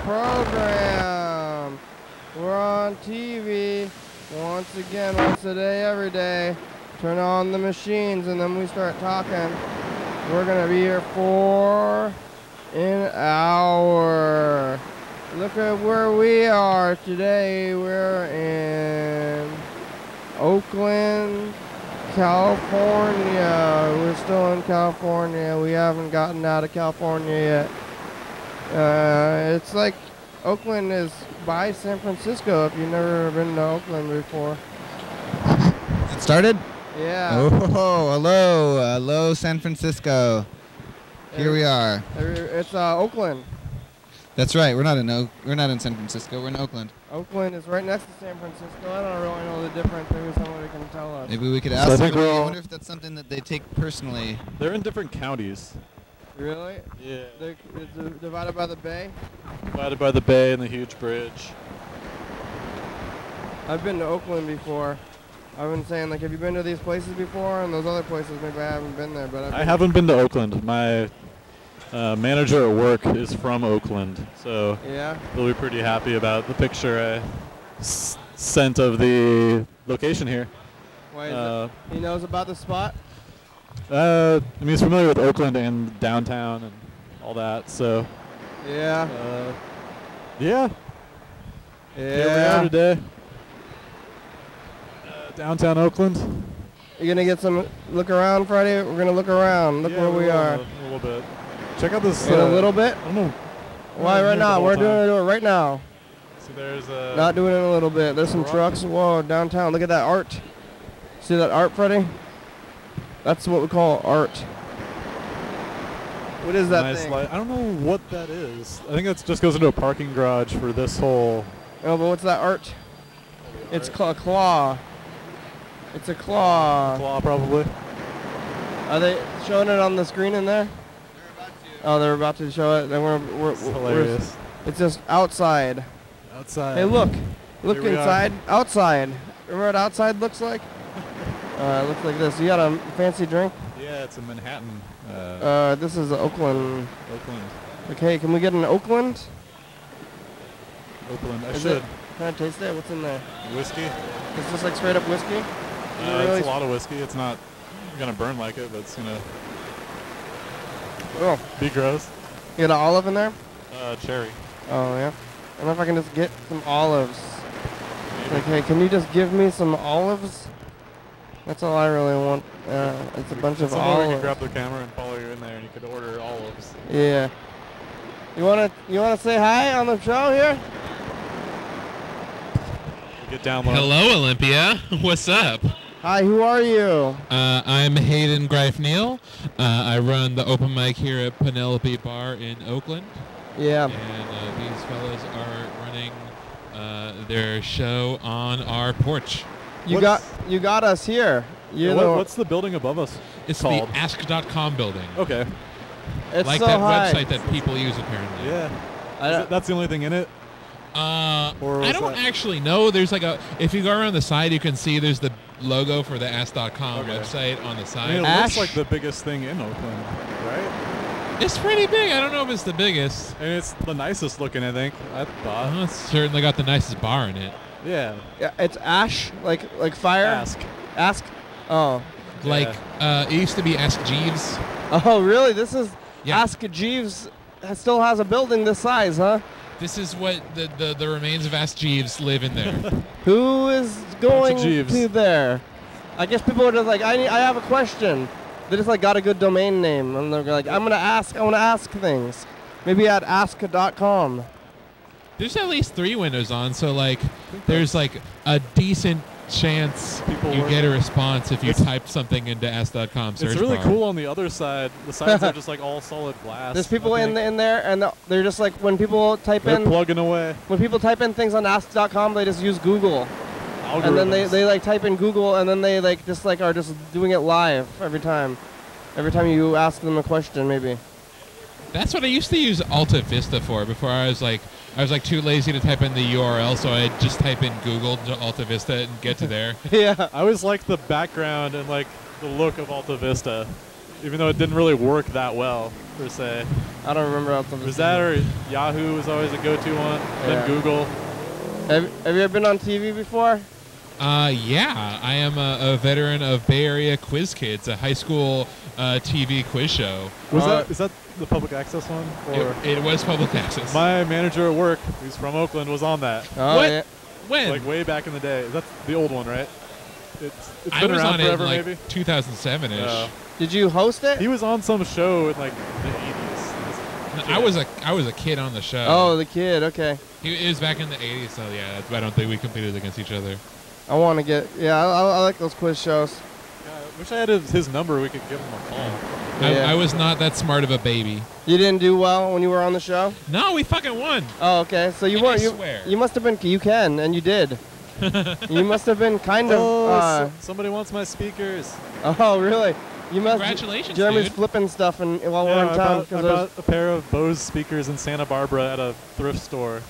program. We're on TV once again, once a day, every day. Turn on the machines and then we start talking. We're going to be here for an hour. Look at where we are today. We're in Oakland, California. We're still in California. We haven't gotten out of California yet. It's like Oakland is by San Francisco if you've never been to Oakland before. It started? Yeah. Oh, hello. Hello, San Francisco. Here we are. It's Oakland. That's right. We're not in San Francisco. We're in Oakland. Oakland is right next to San Francisco. I don't really know the difference. Maybe somebody can tell us. Maybe we could ask somebody. I wonder if that's something that they take personally. They're in different counties. Really? Yeah. It's divided by the bay? Divided by the bay and the huge bridge. I've been to Oakland before. I've been saying, like, have you been to these places before? And those other places, maybe I haven't been there. But I haven't been to Oakland. My manager at work is from Oakland, so yeah, he'll be pretty happy about the picture I sent of the location here. Why is it? He knows about the spot? I mean, he's familiar with Oakland and downtown and all that, so. Yeah. Yeah. Yeah. Here we are today. Downtown Oakland. You gonna get some look around Friday? We're gonna look around. Look where we are. A little bit. Check out this. In a little bit? I don't know. Why right now? We're doing it right now. So there's not doing it in a little bit. There's some trucks. Whoa, downtown. Look at that art. See that art, Freddie? That's what we call art. What is that thing? I don't know what that is. I think that just goes into a parking garage for this whole. Oh, but what's that art? It's a claw. It's a claw. Claw, probably. Are they showing it on the screen in there? Oh, they're about to show it. Then we're hilarious. It's just outside. Outside. Hey, look Here inside. Outside. Remember what outside looks like? It looks like this. You got a fancy drink? Yeah, it's in Manhattan. This is Oakland. Oakland. Okay, can we get an Oakland? Oakland. I Is should. Can I taste it? What's in there? Whiskey. Is this like straight up whiskey? It's a lot of whiskey. It's not gonna burn like it, but it's gonna. Oh. Be gross. You got an olive in there? Cherry. Oh, yeah. I don't know if I can just get some olives. Like, hey, can you just give me some olives? That's all I really want. It's a bunch of olives. You can grab the camera and follow you in there, and you could order olives. Yeah. You wanna say hi on the show here? Get down low. Hello, Olympia. What's up? Hi, who are you? I'm Hayden Greif-Neal. I run the open mic here at Penelope Bar in Oakland. Yeah. And these fellas are running their show on our porch. You got us here. What's the building above us? It's called? the Ask.com building. Okay. It's like so that high. website that people use apparently. Yeah. That's the only thing in it? I don't actually know. There's like if you go around the side, you can see there's the logo for the Ask.com website on the side. I mean, it looks like the biggest thing in Oakland, right? It's pretty big. I don't know if it's the biggest. And it's the nicest looking, I think. I thought. It's certainly got the nicest bar in it. Yeah. Yeah, it's ash, like fire. Ask. Oh. Like it used to be Ask Jeeves. Oh, really? This is Ask Jeeves. Still has a building this size, huh? This is what the remains of Ask Jeeves live in there. Who is going to there? I guess people are just like, I have a question. They just like got a good domain name, and they're like, I want to ask things. Maybe at ask.com. There's at least 3 windows on, so like there's like a decent chance you get a response if you type something into ask.com search It's really bar. cool on the other side. The sides are just like all solid glass. There's people in there, and they're just like, when people type they're plugging away. When people type in things on ask.com, they just use Google. And then they like type in Google, and then they like just like are just doing it live every time. Every time you ask them a question, maybe. That's what I used to use Alta Vista for before I was like too lazy to type in the URL, so I'd just type in Google to Alta Vista and get to there. Yeah. I always liked the background and like the look of Alta Vista. even though it didn't really work that well per se. I don't remember else. Was that or Yahoo was always a go-to one? Then Google. Have you ever been on TV before? Yeah, I am a veteran of Bay Area Quiz Kids, a high school TV quiz show. Is that the public access one? Or It was public access. my manager at work, who's from Oakland, was on that. Oh, What? yeah. When? Like way back in the day. That's the old one, right? It's I been was around on forever, it in like maybe. 2007-ish. Oh. Did you host it? He was on some show in like the 80s. I was a kid on the show. Oh, the kid. Okay. It was back in the 80s, so yeah, I don't think we competed against each other. I want to get. Yeah, I like those quiz shows. Yeah, I wish I had his number. We could give him a call. Yeah. I was not that smart of a baby. You didn't do well when you were on the show. No, we fucking won. Oh, okay. So you And I weren't. swear. You must have been. You can, and you did. You must have been kind of. Somebody wants my speakers. Oh, really? You must. Congratulations, Jeremy's dude. flipping stuff, and while Yeah, we're in town, I bought a pair of Bose speakers in Santa Barbara at a thrift store,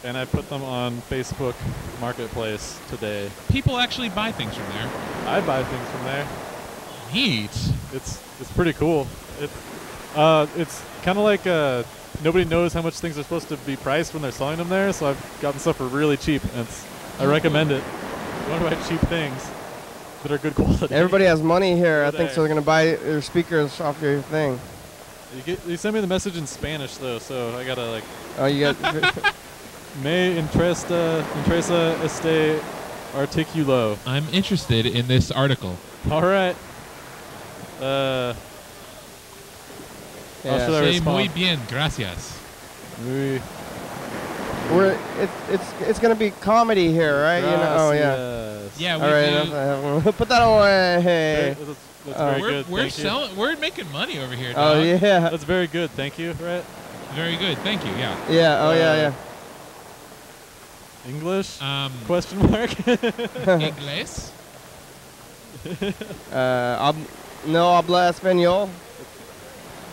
and I put them on Facebook Marketplace today. People actually buy things from there. I buy things from there. Neat. It's pretty cool. It's kind of like nobody knows how much things are supposed to be priced when they're selling them there, so I've gotten stuff for really cheap, and I recommend it. You want to buy cheap things that are good quality. Everybody has money here, I Over think, so there. they're gonna buy your speakers off your thing. You sent me the message in Spanish though, so I gotta like. Oh, you got. Me interesa este artículo. I'm interested in this article. All right. How Yeah. should I Say respond? muy bien, gracias. Muy It's gonna be comedy here, right? You know. Oh yeah. gracias. Yeah, we All right. do. Put that away. That's very We're good. Thank you. selling. We're making money over here. Oh Dog. yeah. That's very good. Thank you. Right. Very good. Thank you. Yeah. Yeah. Oh yeah. English? Question mark. Inglés. No habla español.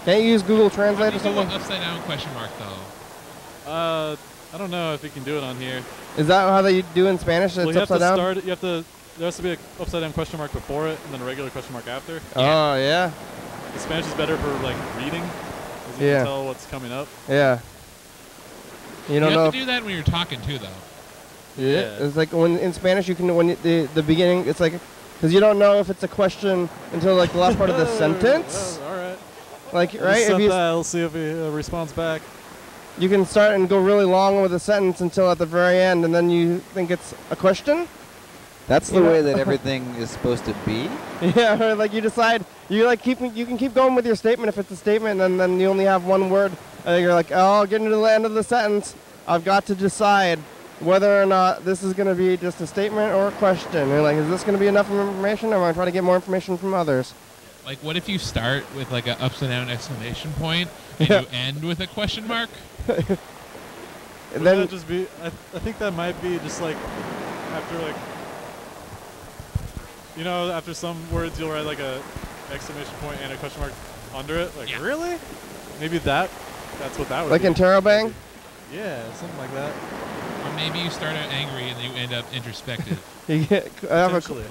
Can't you use Google Translate or How do you do something? an upside down question mark though? I don't know if you can do it on here. Is that how they do in Spanish? Well, It's you have to upside down. start it. You have to. There has to be an upside down question mark before it, and then a regular question mark after. Oh yeah. The Spanish is better for like reading, because you Yeah. can tell what's coming up. Yeah. You don't you know. have to do that when you're talking too, though. Yeah. It's like when in Spanish you can the beginning. It's like because you don't know if it's a question until like the last part of the sentence. All right. Like right. If I'll see if he responds back. you can start and go really long with a sentence until at the very end, and then you think it's a question. That's the way that everything is supposed to be. Yeah, or like you decide you can keep going with your statement if it's a statement, and then you only have one word. You're like, oh, getting to the end of the sentence, I've got to decide whether or not this is going to be just a statement or a question. And you're like, is this going to be enough information, or am I trying to get more information from others? Like, what if you start with like an upside down exclamation point and Yeah. you end with a question mark? And Would then that just be? I think that might be just like after like. You know, after some words you'll write like a exclamation point and a question mark under it. Like, Yeah. really? Maybe that's what that would like be. in Terabang. Yeah, something like that. Or maybe you start out angry and then you end up introspective. You Potentially.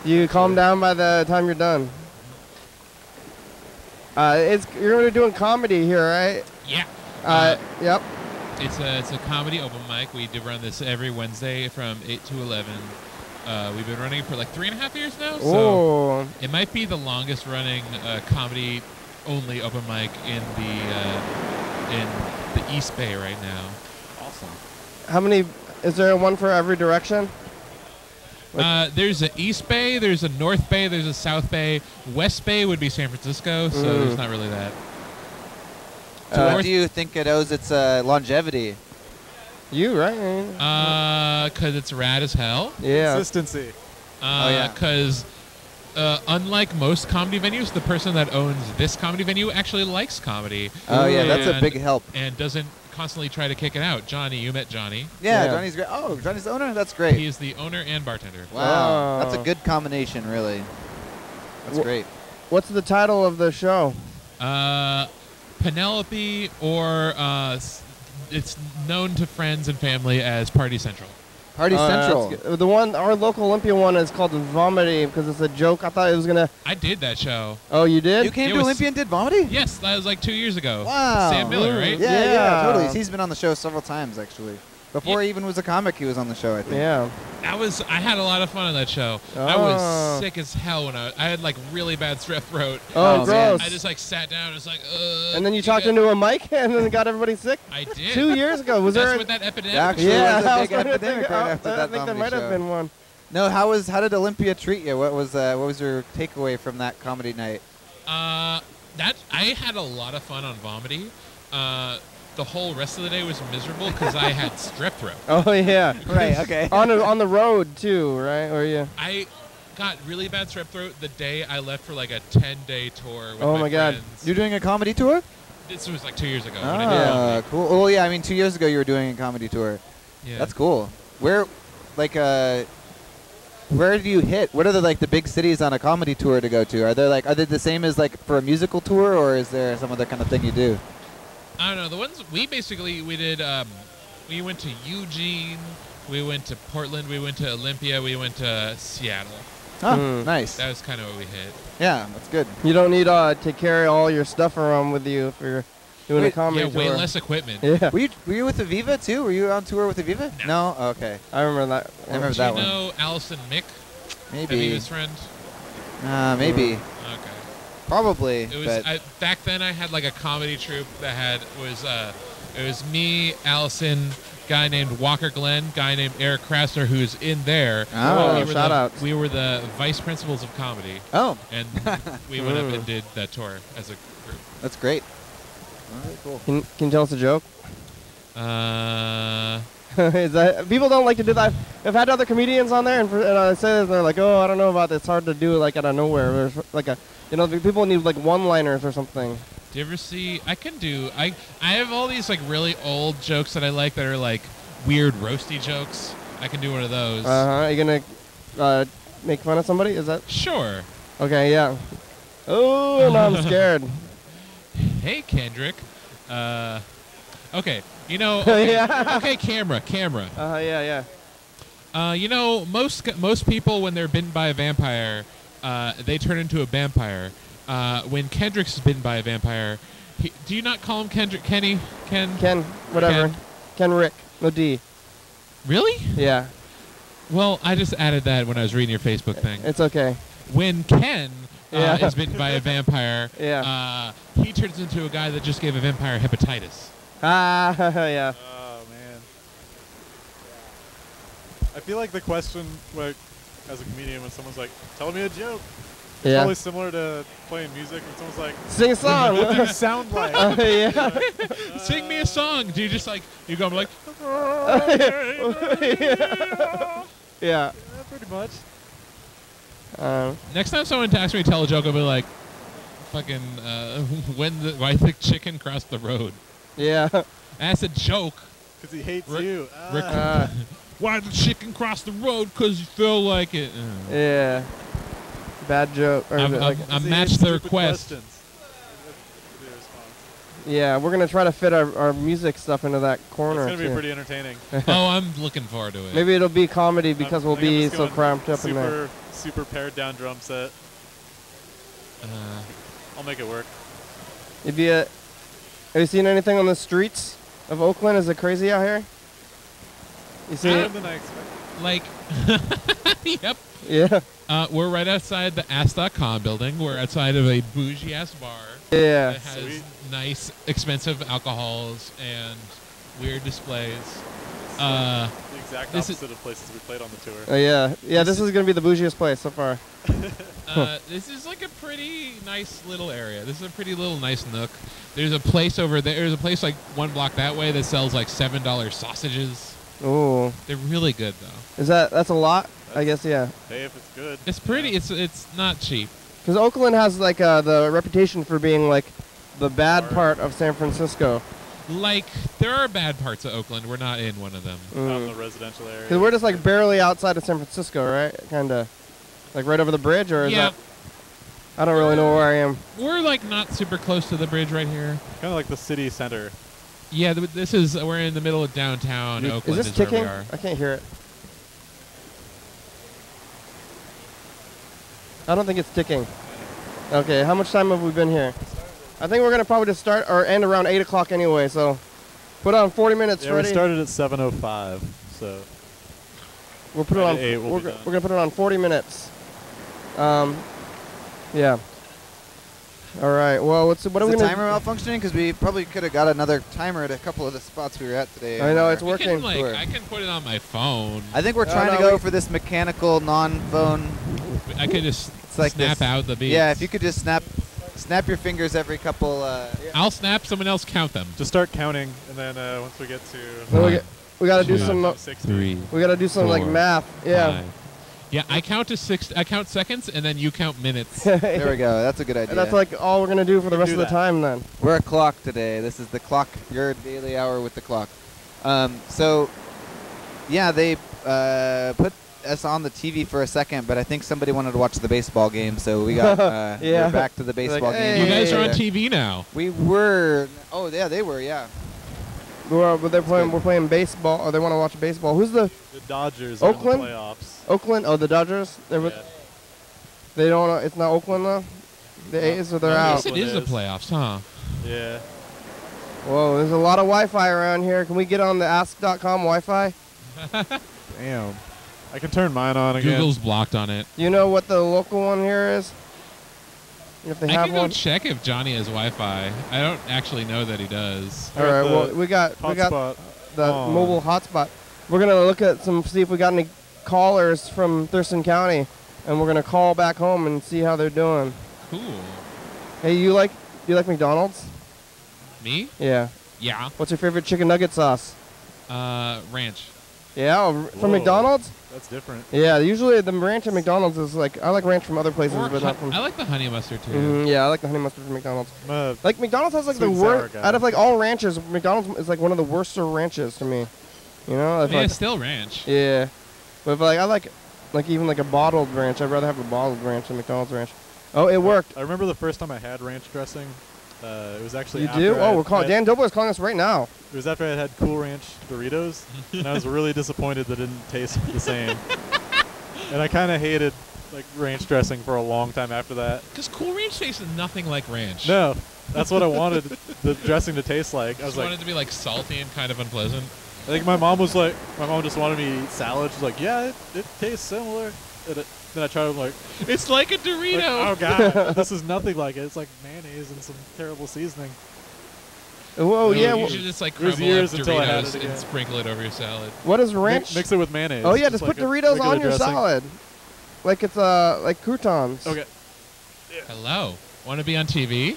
you calm down by the time you're done. You're going to be doing comedy here, right? Yeah. Yep. It's a comedy open mic. We do run this every Wednesday from 8 to 11. We've been running it for like 3.5 years now. So Oh. it might be the longest running comedy only open mic in the East Bay right now. Awesome. How many? Is there one for every direction? There's an East Bay, there's a North Bay, there's a South Bay. West Bay would be San Francisco, so there's not really that. What do you think it owes its longevity? You, right? Because it's rad as hell. Yeah. Consistency. yeah. Because unlike most comedy venues, the person that owns this comedy venue actually likes comedy. Oh yeah, that's a And- big help. And doesn't constantly try to kick it out. Johnny, you met Johnny. Yeah, Yeah. Johnny's great. Oh, Johnny's the owner? That's great. He is the owner and bartender. Wow. That's a Oh. good combination, really. That's Wh- great. What's the title of the show? Penelope, or it's known to friends and family as Party Central. Party Central. The one, our local Olympia one is called Vomity because it's a joke. I thought it was gonna. I did that show. Oh, you did? You came It to was- Olympia and did Vomity? Yes, that was like 2 years ago. Wow. Sam Miller, right? Yeah, Yeah. totally. He's been on the show several times, actually. Before he even was a comic, he was on the show, I think. Yeah. I had a lot of fun on that show. I Oh. was sick as hell when I had like really bad strep throat. Oh, Oh, gross. I just like sat down and was like, And then you talked into a mic and then got everybody sick? I did. 2 years ago. Was That's there? when that epidemic. Actually, Yeah, was a I big was trying to epidemic think, right after I that think there Vomity might have show. been one. No, how did Olympia treat you? What was your takeaway from that comedy night? That I had a lot of fun on Vomity. The whole rest of the day was miserable because I had strep throat. Oh, yeah. Right, okay. on the road, too, right? Or yeah. I got really bad strep throat the day I left for like a 10-day tour with Oh my God. friends. You're doing a comedy tour? This was like 2 years ago. when I did Ah, Vomity. cool. Oh, yeah, I mean, 2 years ago you were doing a comedy tour. Yeah. That's cool. Where do you hit? What are the big cities on a comedy tour to go to? Are they the same as like for a musical tour, or is there some other kind of thing you do? I don't know. The ones we did, we went to Eugene, we went to Portland, we went to Olympia, we went to Seattle. Oh, nice. That was kind of what we hit. Yeah, that's good. You don't need to carry all your stuff around with you if you're doing a Wait, comedy Yeah, tour. way less equipment. Yeah. Were you with Aviva too? Were you on tour with Aviva? No. Oh, okay. I remember that. I remember Do that you one. know Allison Mick, Maybe. Aviva's friend? Maybe. Okay. Probably. It was but back then. I had like a comedy troupe that it was me, Allison, guy named Walker Glenn, guy named Eric Krasner, who's in there. Oh, shout outs. We were the vice principals of comedy, oh, and we went up and did that tour as a group. that's great. Oh, very cool. Can you tell us a joke? Is that people don't like to do that? I've had other comedians on there, and I say this, they're like, "Oh, I don't know about this. It's hard to do like out of nowhere." There's like people need like one-liners or something. Do you ever see? I have all these like really old jokes that I like that are like weird roasty jokes. I can do one of those. Are you gonna make fun of somebody? Is that Sure. okay? Yeah. Oh, now I'm scared. Hey, Kendrick. Okay. You know. Okay, Yeah. okay, camera. Yeah. You know, most people when they're bitten by a vampire, they turn into a vampire. When Kendrick's bitten by a vampire, do you not call him Kendrick? Kenny? Ken? Whatever. Ken. Ken Rick. No D. Really? Yeah. Well, I just added that when I was reading your Facebook thing. It's okay. When Ken Yeah. is bitten by a vampire, Yeah. he turns into a guy that just gave a vampire hepatitis. Ah, yeah. Oh man. I feel like the question, like, as a comedian, when someone's like, "Tell me a joke," it's Yeah. probably similar to playing music. When someone's like, Sing a song. "What do you sound like?" Yeah. Sing me a song. Do you just like you go like? Yeah. Pretty much. Next time someone asks me to tell a joke, I'll be like, "Fucking why the chicken crossed the road." Yeah. That's a joke. Because he hates Rick- you. Rick- Ah. Why the chicken cross the road? Because you feel like it. Yeah. Bad joke. Or I'm like, matched the Stupid request. questions. That's the response. yeah, we're gonna try to fit our music stuff into that It's corner. going to be too. pretty entertaining. Oh, I'm looking forward to it. Maybe it'll be comedy because we'll I think I'm be just so going cramped up in there. Super pared down drum set. I'll make it work. Have you seen anything on the streets of Oakland? Is it crazy out here? You see Better it? than I expected. Like, yep. Yeah. We're right outside the Ask.com building. We're outside of a bougie ass bar. Yeah. That has Sweet. nice, expensive alcohols and weird displays. The exact this is- opposite of places we played on the tour. Yeah. Yeah. This is gonna be the bougiest place so far. This is like a pretty nice little area. This is a pretty little nice nook. There's a place over there. There's a place like one block that way that sells like $7 sausages. Ooh. They're really good though. That's a lot? I guess, yeah. Hey, if it's good. It's pretty. Yeah. It's not cheap. Because Oakland has like the reputation for being like the bad Hard. part of San Francisco. Like there are bad parts of Oakland. We're not in one of them. Out in the residential area. Because we're just like barely outside of San Francisco, right? Kind of. Like right over the bridge, or is Yeah, that? I don't really know where I am. we're like not super close to the bridge right here. Kind of like the city center. Yeah, we're in the middle of downtown Oakland. Is this where we ticking? are. I can't hear it. I don't think it's ticking. Okay, how much time have we been here? I think we're gonna probably just start or end around 8 o'clock anyway. So, put on 40 minutes. Yeah, Freddie. we started at 7:05, so We'll put it on. at 8 we'll be We're done. gonna put it on 40 minutes. Yeah. All right. Well, what are Is we the gonna? timer malfunctioning? Because we probably could have got another timer at a couple of the spots we were at today. I know, it's You working. can, like, Sure. I can put it on my phone. I think we're No, trying no, to go we- for this mechanical non-phone. I could just like snap this. out the beats. Yeah, if you could just snap your fingers every couple. I'll snap. Someone else count them. Just start counting, and then once we get to Well, we gotta do Two, some. 60. 3. We gotta do some like 4, math. Yeah. 5. Yeah, I count to 6. I count seconds, and then you count minutes. There we go. That's a good idea. That's like all we're gonna do for the We rest can of the do that. time then. We're a clock today. This is the clock. Your daily hour with the clock. So, yeah, they put us on the TV for a second, but I think somebody wanted to watch the baseball game, so we got Yeah. we're back to the baseball Like, game. You guys are on Yeah. TV now. We were. Oh yeah, they were. Yeah. But they're playing. good. We're playing baseball. Or they want to watch baseball. Who's the The Dodgers are in Oakland? the playoffs. Oakland? Oh, the Dodgers. They're Yeah. They don't. It's not Oakland though. The A's or they're I out. guess it is the Is. playoffs, huh? Yeah. Whoa, there's a lot of Wi-Fi around here. Can we get on the Ask.com Wi-Fi? Damn. I can turn mine on again. Google's blocked on it. Do you know what the local one here is? If they I have can go one. check if Johnny has Wi-Fi. I don't actually know that he does. All right. the Well, we got Hotspot. the on. mobile hotspot. We're gonna look at see if we got any callers from Thurston County, and we're gonna call back home and see how they're doing. Cool. Hey, do you like McDonald's? Me? Yeah. Yeah. What's your favorite chicken nugget sauce? Ranch. Yeah, from Whoa. McDonald's. That's different. Yeah, usually the ranch at McDonald's is like I like ranch from other places, Or but not from. I like the honey mustard too. Yeah, I like the honey mustard from McDonald's. I'm a Like McDonald's has like the Sweet and sour worst guy. out of like all ranches. McDonald's is like one of the worst ranches to me. You know, if, Yeah, like, still ranch. yeah. But if, like I like even like a bottled ranch. I'd rather have a bottled ranch than McDonald's ranch. Oh, it worked. I remember the first time I had ranch dressing. It was actually You after do? I Oh, had- we're calling. I- Dan Dobler is calling us right now. It was after I had Cool Ranch Doritos, and I was really disappointed that it didn't taste the same. And I kind of hated like ranch dressing for a long time after that. Because Cool Ranch tastes nothing like ranch. No, that's what I wanted the dressing to taste like. I Just was wanted like, it to be like salty and kind of unpleasant. I think my mom just wanted me to eat salad. She's like, yeah, it tastes similar. Then I tried it, I'm like, It's like a Dorito. oh god, this is nothing like it. It's like mayonnaise and some terrible seasoning. Whoa, Yeah, yeah. You well, should just like it was crumble up years until I had Doritos it again. and sprinkle it over your salad. What is ranch? Mix it with mayonnaise. Oh yeah, just like put a Doritos regular on your dressing. salad, like it's like croutons. Okay. Hello. Want to be on TV?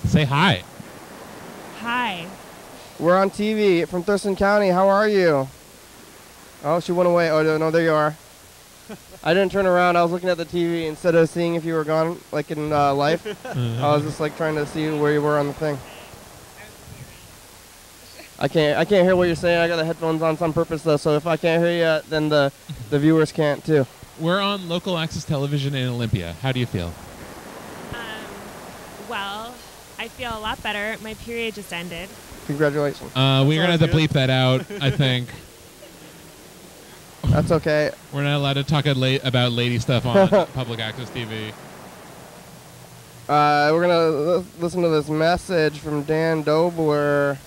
Say hi. Hi. We're on TV from Thurston County. How are you? Oh, she went away. Oh no, there you are. I didn't turn around. I was looking at the TV instead of seeing if you were gone, like in life. I was just like trying to see where you were on the thing. I can't hear what you're saying. I got the headphones on purpose though, so if I can't hear you, then the viewers can't too. We're on local access television in Olympia. How do you feel? Well, I feel a lot better. My period just ended. Congratulations. We're gonna have to Sounds good. bleep that out. I think That's okay. we're not allowed to talk about lady stuff on public access TV. We're gonna listen to this message from Dan Dobler.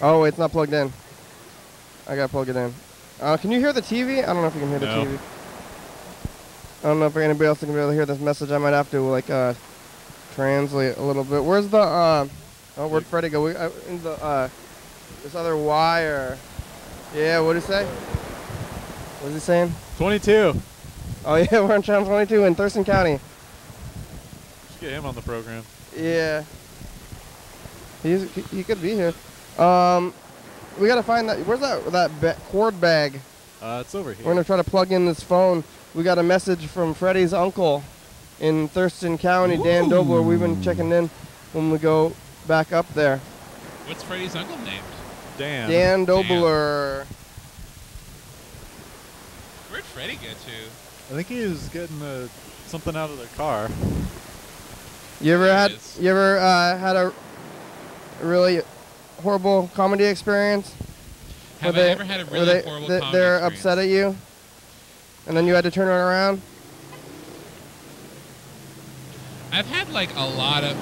Oh, wait, it's not plugged in. I gotta plug it in. Can you hear the TV? I don't know if you can hear the No. TV. I don't know if anybody else can be able to hear this message. I might have to like translate a little bit. Where's the oh, where'd Freddie go? In the this other wire. Yeah, what did he say? What's he saying? 22. Oh yeah, we're on channel 22 in Thurston County. Just get him on the program. Yeah. He could be here. We gotta find that. Where's that cord bag? It's over here. We're gonna try to plug in this phone. We got a message from Freddie's uncle in Thurston County, Dan Dobler. We've been checking in when we go back up there. What's Freddie's uncle named? Dan. Dan Dobler. Where'd Freddie get to? I think he was getting something out of the car. You ever There it had is. had a really horrible comedy experience? Have Where I ever had a really horrible comedy they're experience? upset at you? and then you had to turn it around? I've had like a lot of.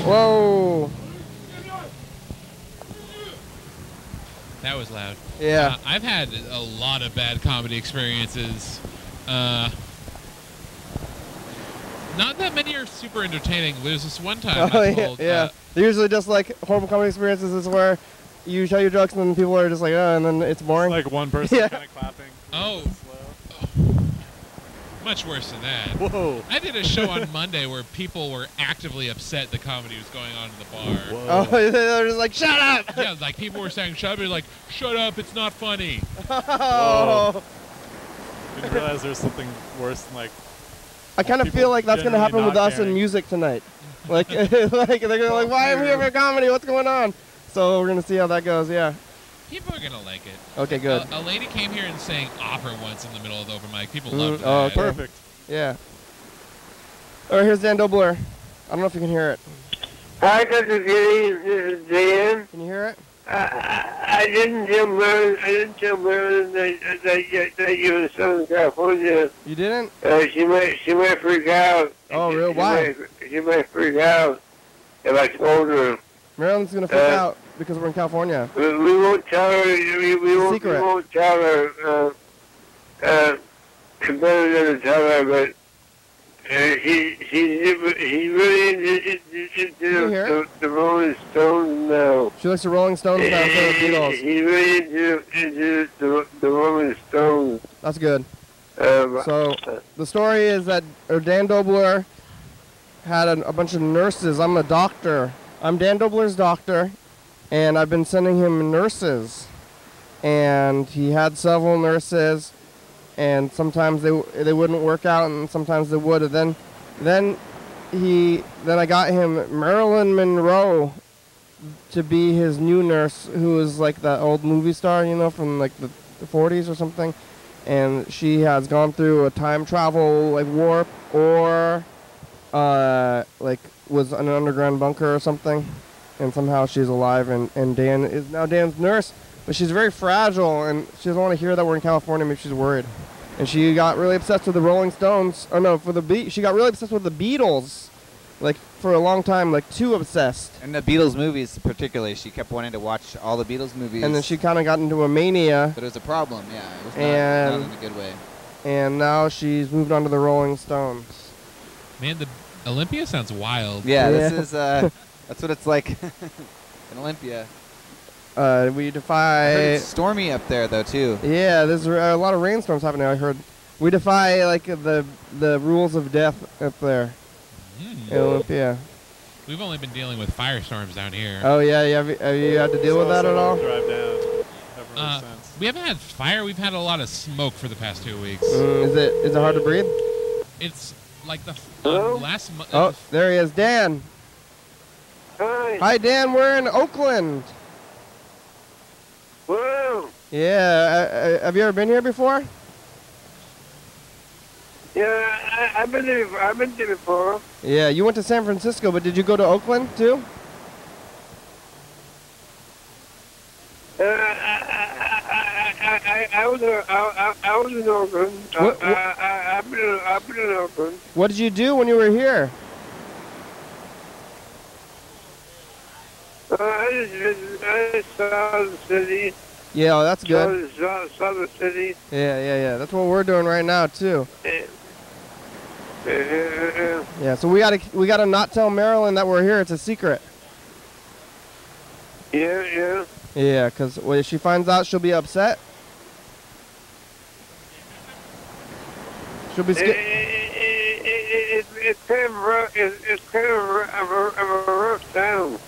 Whoa. That was loud. Yeah. I've had a lot of bad comedy experiences. Not that many are super entertaining. There's this one time I told. Yeah. They're usually just like horrible comedy experiences is where you tell your jokes and then people are just like, oh, and then it's boring. It's like one person Yeah. kind of clapping. Oh. Slow. Much worse than that. Whoa. I did a show on Monday where people were actively upset the comedy was going on in the bar. Whoa. Oh, they're just like, shut up! Yeah, like people were saying, shut up. They're like, shut up, it's not funny. Oh. Didn't realize there's something worse than like. I kind of People feel like that's going to generally happen with not us in caring. music tonight. Like, like they're going to like, why am I here for comedy? What's going on? So we're going to see how that goes, yeah. People are going to like it. Okay, good. A lady came here and sang opera once in the middle of the open mic. People loved that. Oh, okay. Perfect. Yeah. All right, here's Dan Dobler. I don't know if you can hear it. Hi, Dr. Giddy. This is Dan. Can you hear it? I didn't tell Marilyn that you were in Southern California. You didn't? She might freak out. Oh, really? Why? She might freak out if I told her. Marilyn's going to freak out because we're in California. We won't tell her. We won't tell her. It's better to tell her, but he's really into the Rolling Stones now. She likes the Rolling Stones now instead of the Beatles. He's really into the Rolling Stones. That's good. So the story is that Dan Dobler had a bunch of nurses. I'm a doctor. I'm Dan Dobler's doctor, and I've been sending him nurses. And he had several nurses, and sometimes they wouldn't work out, and sometimes they would. And then I got him Marilyn Monroe to be his new nurse, who is like that old movie star, you know, from like the 40s or something. And she has gone through a time travel like warp, or like was in an underground bunker or something, and somehow she's alive. And Dan is now Dan's nurse, but she's very fragile, and she doesn't want to hear that we're in California. Maybe she's worried. And she got really obsessed with the Rolling Stones. Oh no, she got really obsessed with the Beatles, like for a long time, like too obsessed. And the Beatles movies particularly, she kept wanting to watch all the Beatles movies. And then she kind of got into a mania. But it was a problem, yeah. It was not in a good way. And now she's moved on to the Rolling Stones. Man, the Olympia sounds wild. Yeah, this is that's what it's like in Olympia. We defy. I heard it's stormy up there though too. Yeah, there's a lot of rainstorms happening. I heard. We defy like the rules of death up there in Olympia. We've only been dealing with firestorms down here. Oh yeah, have you had to deal with that at all? Drive down. We haven't had fire. We've had a lot of smoke for the past 2 weeks. Is it hard to breathe? It's like the last month. Oh, there he is, Dan. Hi. Hi, Dan. We're in Oakland. Wow. Yeah. Have you ever been here before? Yeah, I've been there before. Yeah. You went to San Francisco, but did you go to Oakland too? I was in Oakland. I've been in Oakland. What did you do when you were here? I just saw the city. Yeah, that's good. Saw the city. Yeah. That's what we're doing right now too. Yeah. So we gotta not tell Marilyn that we're here. It's a secret. Yeah. Yeah, because if she finds out, she'll be upset. She'll be scared. It's kind of rough. It's kind of a rough town.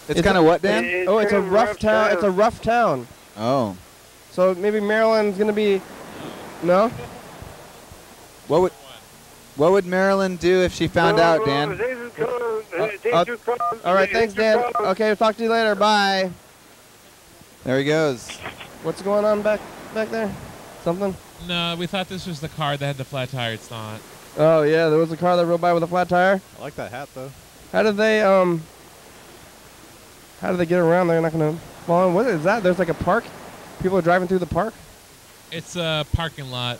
It's kind of what, Dan? It's a rough town. It's a rough town. Oh. So maybe Marilyn's gonna be. No. What would Marilyn do if she found out, Dan? All right, thanks, Dan. Okay, we'll talk to you later. Bye. There he goes. What's going on back there? Something? No, we thought this was the car that had the flat tire. It's not. Oh yeah, there was a car that rode by with a flat tire. I like that hat though. How did they get around? They're not gonna fall in. What is that? There's like a park. People are driving through the park. It's a parking lot.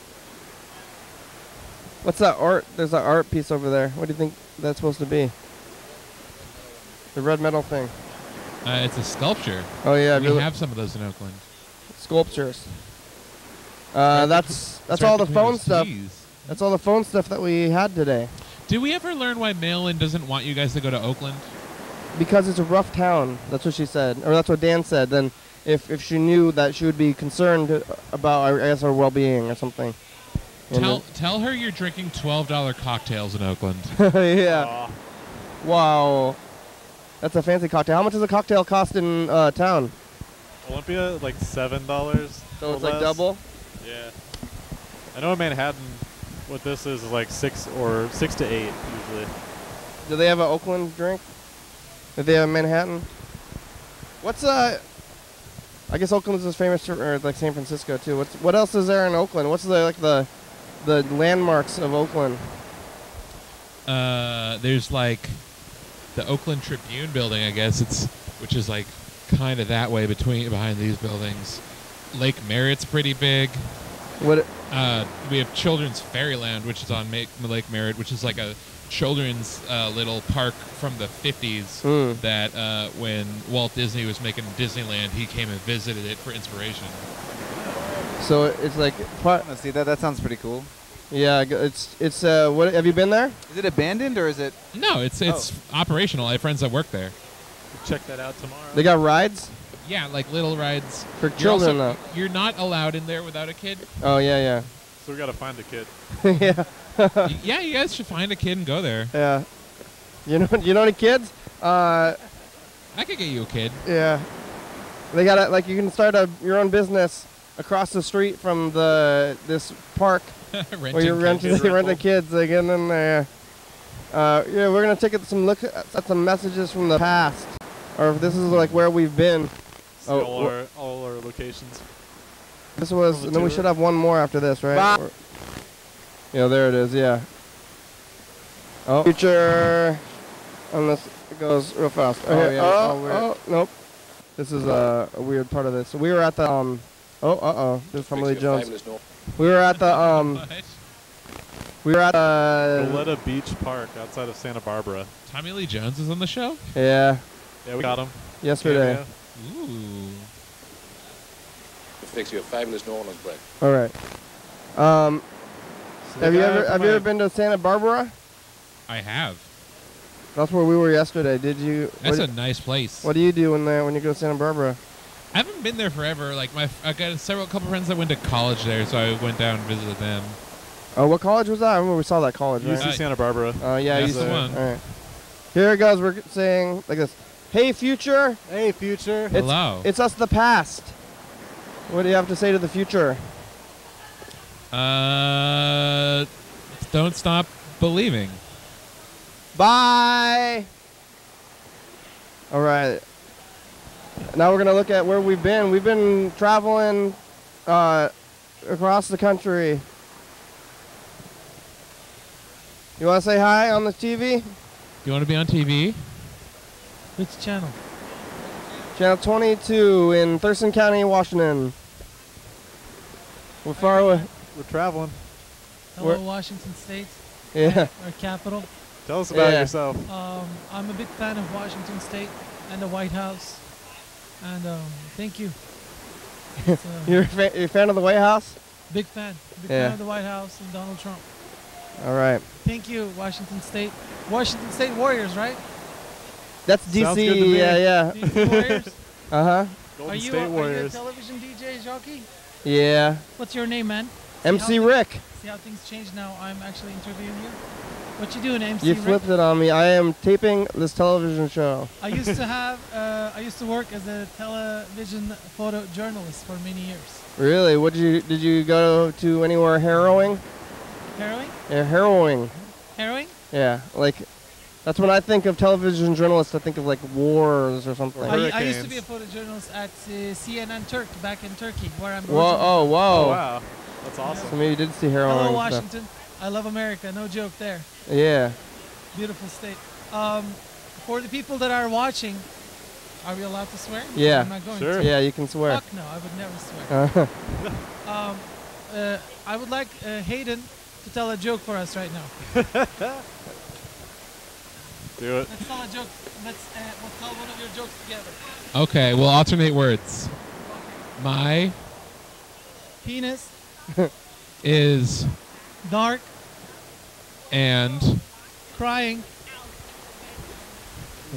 What's that art? There's that art piece over there. What do you think that's supposed to be? The red metal thing. It's a sculpture. Oh yeah, We have some of those in Oakland. sculptures. Right That's right all the between phone those stuff. T's. That's all the phone stuff that we had today. Did we ever learn why mail-in doesn't want you guys to go to Oakland? Because it's a rough town. That's what she said, or that's what Dan said. Then, if she knew that, she would be concerned about, I guess, her well-being or something. Tell her you're drinking $12 cocktails in Oakland. Yeah. Wow. That's a fancy cocktail. How much does a cocktail cost in town? Olympia, like $7. So it's like double? Yeah. I know in Manhattan, what this is like 6 to 8 usually. Do they have an Oakland drink? Do they have Manhattan? What's I guess Oakland is famous for, or like San Francisco too. What else is there in Oakland? What's the landmarks of Oakland? There's like the Oakland Tribune building, I guess which is like kind of that way behind these buildings. Lake Merritt's pretty big. What? We have Children's Fairyland, which is on Lake Merritt, which is like a children's little park from the 50s that when Walt Disney was making Disneyland, he came and visited it for inspiration. So it's like part. Let's see that. That sounds pretty cool. Yeah, it's what, have you been there? Is it abandoned or is it? No, it's operational. I have friends that work there. Check that out tomorrow. They got rides Yeah, like little rides. for children though. You're not allowed in there without a kid. Oh yeah, So we gotta find a kid. yeah. Yeah, you guys should find a kid and go there. Yeah. You know any kids? I could get you a kid. Yeah. They got like you can start your own business across the street from this park where you're renting kids. They get in there. Yeah, we're gonna take some look at some messages from the past, or if this is like where we've been. See all our locations. This was, and then we should have one more after this, right? Yeah, there it is. Yeah. Oh, future. Unless it goes real fast. Okay. Oh, nope. This is a weird part of this. So we were at the This is from Lee Jones. We were at the We were at Goleta Beach Park outside of Santa Barbara. Tommy Lee Jones is on the show? Yeah. Yeah, we got him. Yesterday. Cameo. Ooh. Fix you a fabulous New Orleans bread. All right. Have you ever been to Santa Barbara? I have. That's where we were yesterday. Did you? That's a nice place. What do you do when you go to Santa Barbara? I haven't been there forever. Like I got couple friends that went to college there, so I went down and visited them. Oh, what college was that? I remember we saw that college. UC Right? Santa Barbara. Yeah, That's UC. the one. All right. Here it goes. We're saying like this. Hey, future. Hey, future. Hello. It's us, the past. What do you have to say to the future? Don't stop believing. Bye. All right. Now we're gonna look at where we've been. We've been traveling across the country. You want to say hi on the TV? You want to be on TV? Which channel? Channel 22 in Thurston County, Washington. We're far away. We're traveling. Hello, Washington State. Yeah. Our capital. Tell us about Yeah. yourself. I'm a big fan of Washington State and the White House. And thank you. You're a fan of the White House? Big fan. Big Yeah. fan of the White House and Donald Trump. All right. Thank you, Washington State. Washington State Warriors, right? That's Sounds DC. good to me. Yeah. DC Warriors. Uh-huh. Golden Are you State a Warriors. television DJ jockey? Yeah. What's your name, man? MC Rick. See how things change now. I'm actually interviewing you. What you doing, MC You Rick? flipped it on me. I am taping this television show. I used to have. I used to work as a television photojournalist for many years. Really? Did you go to anywhere harrowing? Harrowing? Yeah, harrowing. Harrowing? Yeah, like that's when I think of television journalists. I think of like wars or something. I used to be a photojournalist at CNN Turk back in Turkey, where I'm. Whoa! Oh, whoa! Oh, wow. That's awesome. So maybe you did see harrowing. Hello, stuff. Washington. I love America. No joke there. Yeah. Beautiful state. For the people that are watching, are we allowed to swear? Yeah. I'm not going Sure. to. Yeah, you can swear. Fuck no, I would never swear. Uh, I would like Hayden to tell a joke for us right now. Do it. Let's tell a joke. We'll tell one of your jokes together. Okay, we'll alternate words. My Penis, is dark, and crying,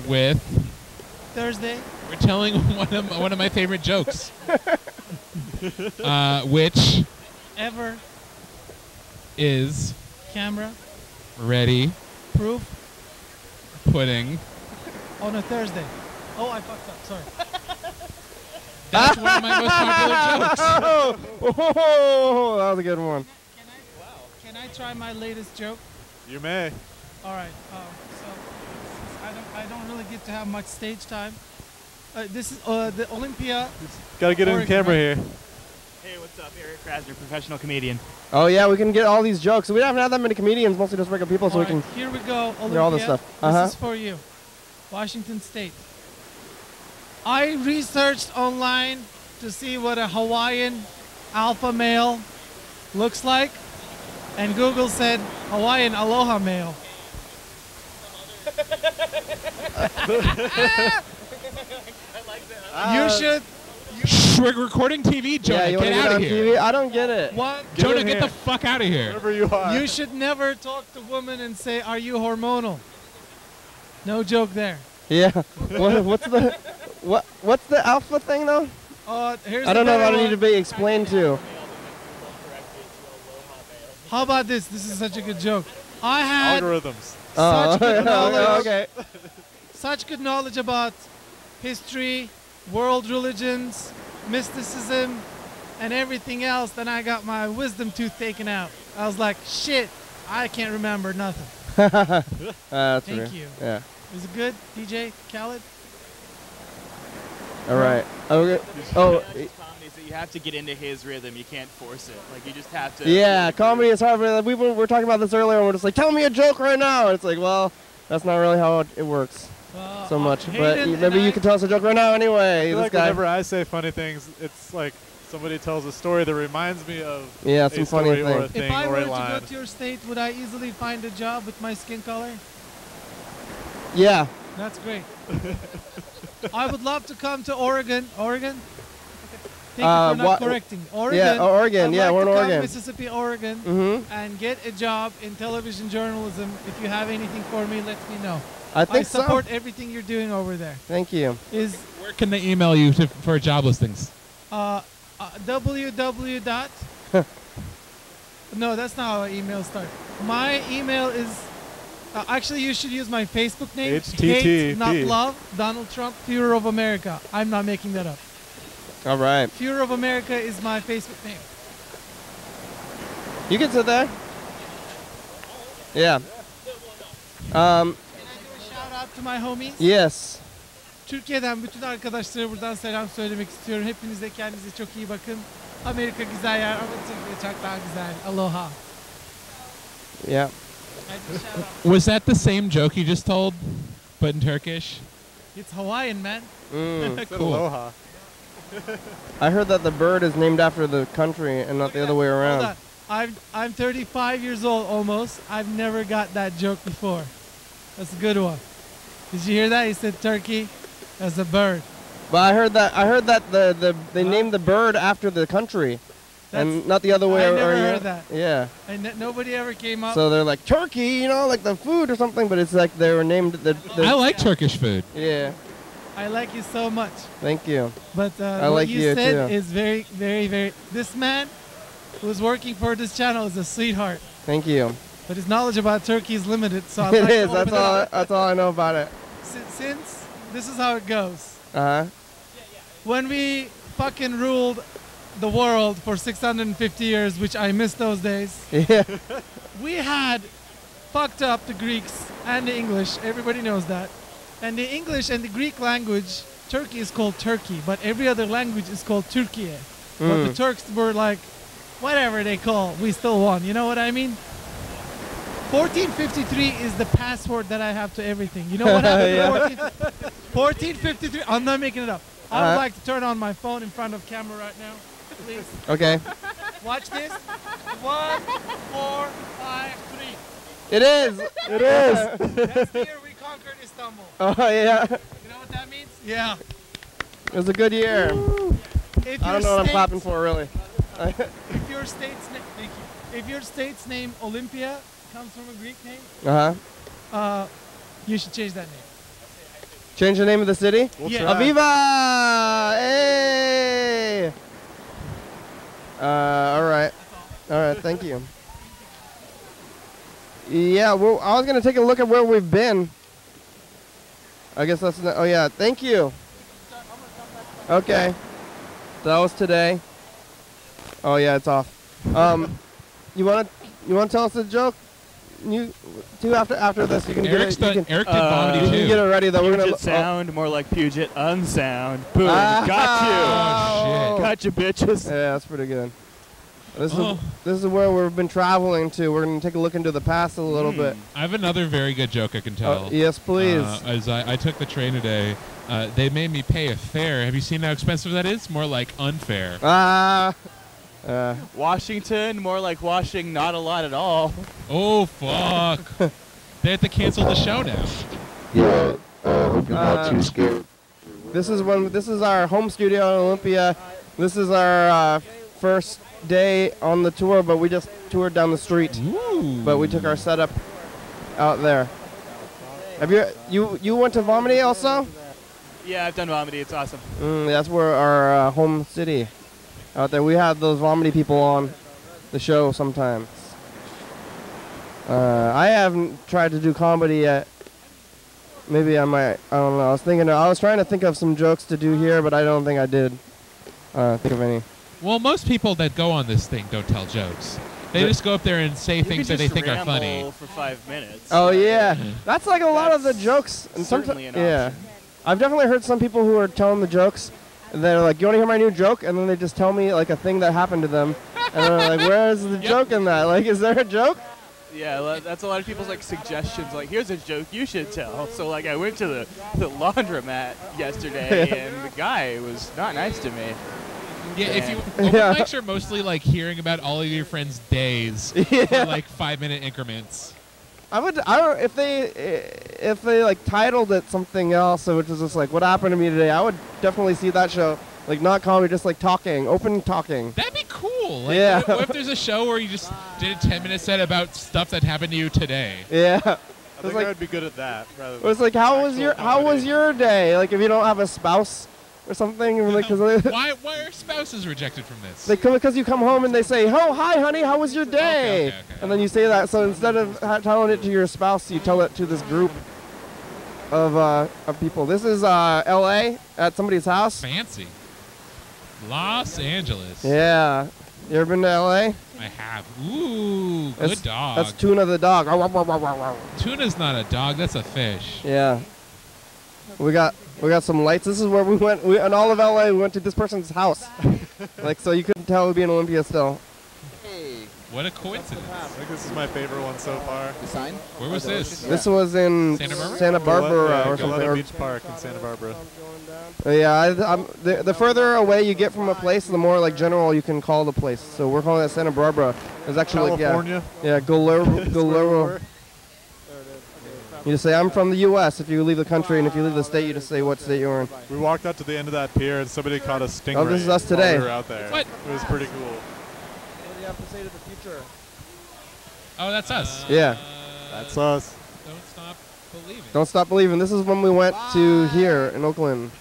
with. Thursday, We're telling one of my favorite jokes. Which ever, is camera, ready proof, pudding. on a Thursday. Oh, I fucked up. Sorry. That's one of my most popular jokes. Oh, that was a good one. Can I try my latest joke? You may. All right. So I don't really get to have much stage time. This is the Olympia. Gotta get in the Oregon, camera right? here. Hey, what's up? Eric Krasner, professional comedian. Oh yeah, we can get all these jokes. We haven't had that many comedians, mostly just regular people, so All we right, can here we go. Olympia. hear all this stuff. This is for you. Washington State. I researched online to see what a Hawaiian alpha male looks like, and Google said Hawaiian aloha male. You should. Shh, we're recording TV, Jonah. Yeah, you want get to out get of on here. TV? I don't get it. What? Jonah, in get here. the fuck out of here. Wherever you are. You should never talk to women and say, "Are you hormonal?" No joke there. Yeah. What's the alpha thing though? Here's I don't know if I better need to one. be explained to. How about this? This is such a good joke. I had Algorithms. such good knowledge. Okay. Such good knowledge about history, world religions, mysticism, and everything else. Then I got my wisdom tooth taken out. I was like, shit, I can't remember nothing. That's Thank weird. you. Yeah. Is it good, DJ Khaled? All right. Okay. Oh. Comedy is that you have to get into his rhythm. You can't force it. Like, you just have to. Yeah, comedy is hard. But we were talking about this earlier, and we're just like, tell me a joke right now. And it's like, well, that's not really how it works Well, so much. But Hayden maybe and you I- can tell us a joke right now anyway. I feel This like guy. whenever I say funny things, it's like somebody tells a story that reminds me of Yeah, a some funny story or a thing. If thing I or were a to line. go to your state, would I easily find a job with my skin color? Yeah. That's great. I would love to come to Oregon. Oregon? Thank you for not correcting. Oregon. Yeah, Oregon. I'd Yeah, like we're in to come Oregon. Mississippi, Oregon, Mm-hmm. and get a job in television journalism. If you have anything for me, let me know. I think support everything you're doing over there. Thank you. Is Where can they email you for job listings? www. No, that's not how emails start. My email is actually you should use my Facebook name. HTTP. Hate, not love. Donald Trump, Führer of America. I'm not making that up. All right. Führer of America is my Facebook name. You can sit there. Yeah. Can I do a shout out to my homies? Yes. Türkiye'den bütün arkadaşlara buradan selam söylemek istiyorum. Hepinize kendinize çok iyi bakın. Amerika güzel yer ama Türkiye çok daha güzel. Aloha. Yeah. I just shout out. Was that the same joke you just told, but in Turkish? It's Hawaiian, man. Mm. Said Cool. Aloha. I heard that the bird is named after the country and not the other way Hold around. on. I'm 35 years old almost. I've never got that joke before. That's a good one. Did you hear that? He said turkey as a bird. But I heard that they named the bird after the country, and not the other way I around. never heard that. Yeah. And nobody ever came up. So they're like turkey, you know, like the food or something, but it's like they were named the I like Turkish food. Yeah. I like you so much. Thank you. But I what like you you said too. is very, very, very. This man who's working for this channel is a sweetheart. Thank you. But his knowledge about turkey is limited, so I'd It like to is. open That's it all. up. That's all I know about it. Since this is how it goes. Uh huh. When we fucking ruled the world for 650 years, which I miss those days, Yeah. we had fucked up the Greeks and the English. Everybody knows that. And the English and the Greek language, Turkey is called Turkey, but every other language is called Türkiye. But the Turks were like, whatever they call, we still won. You know what I mean? 1453 is the password that I have to everything. You know what happened? 1453. I'm not making it up. I would like to turn on my phone in front of camera right now, please. Okay. Watch this. 1, 4, 5, 3. It is. It is. That's the year we conquered Istanbul. Oh yeah. You know what that means? Yeah. It was a good year. If I don't know what I'm clapping for, really. If your state's name, thank you. If your state's name Olympia comes from a Greek name, you should change that name. Change the name of the city? We'll Yeah. try. Aviva! Hey! All right. All right, thank you. Yeah, well, I was going to take a look at where we've been. I guess that's not, oh yeah, thank you. Okay. That was today. Oh yeah, it's off. You want to tell us a joke? You two after this you can Eric's get it. You can, Eric did comedy you too. can get it ready though. We're Puget gonna sound, more like Puget unsound. Boom, Ah. got Oh, you. Got you, bitches. Yeah, that's pretty good. This Oh. is where we've been traveling to. We're gonna take a look into the past a little bit. I have another very good joke I can tell. Yes, please. As I took the train today, they made me pay a fare. Have you seen how expensive that is? More like unfair. Washington, more like washing not a lot at all. Oh, fuck. They have to cancel the show now. Yeah, hope you're not too scared. This is our home studio in Olympia. This is our first day on the tour, but we just toured down the street. Ooh. But we took our setup out there. Have you went to Vomity also? Yeah, I've done Vomity. It's awesome. That's where our home city out there. We have those Vomity people on the show sometimes. I haven't tried to do comedy yet. Maybe I might. I don't know. I was trying to think of some jokes to do here, but I don't think I did think of any. Well, most people that go on this thing don't tell jokes. They just go up there and say things that they think are funny. For 5 minutes. Oh yeah, that's like a lot of the jokes. And certainly an yeah, option. I've definitely heard some people who are telling the jokes. And they're like, "You want to hear my new joke?" And then they just tell me like a thing that happened to them. And they're like, "Where's the joke in that? Like, is there a joke?" Yeah, that's a lot of people's like suggestions. Like, here's a joke you should tell. So like, I went to the laundromat yesterday, and the guy was not nice to me. Yeah, if you open mics are mostly like hearing about all of your friends' days for like 5-minute increments. If they like titled it something else, which is just like what happened to me today, I would definitely see that show. Like not comedy, just like talking, open talking. That'd be cool. Like, Yeah. What if there's a show where you just did a 10-minute set about stuff that happened to you today? Yeah. I think I would be good at that. Rather than It's like how was comedy. your day? Like if you don't have a spouse or something, like Why are spouses rejected from this? because you come home and they say, "Oh, hi, honey, how was your day?" Okay. And then you say that. So instead of telling it to your spouse, you tell it to this group of people. This is L.A. at somebody's house. Fancy. Los Angeles. Yeah. You ever been to L.A.? I have. Ooh, good dog. That's Tuna the dog. Tuna's not a dog. That's a fish. Yeah. We got some lights. This is where we went. In all of LA, we went to this person's house. Like, so you couldn't tell we'd be in Olympia still. Hey. What a coincidence. I think this is my favorite one so far. The sign? Where was this? This was in Santa Barbara? or something. Galetta Beach Park in Santa Barbara. Yeah, the further away you get from a place, the more like general you can call the place. So we're calling it Santa Barbara. It's actually California? Yeah, Galero. You just say, "I'm from the U.S." if you leave the country, and if you leave the state, you just say what state you're in. We walked out to the end of that pier and somebody caught a stingray. Oh, this is us today. While we were out there. What? It was pretty cool. What do you have to say to the future? Oh, that's us. Yeah. That's us. Don't stop believing. Don't stop believing. This is when we went to here in Oakland.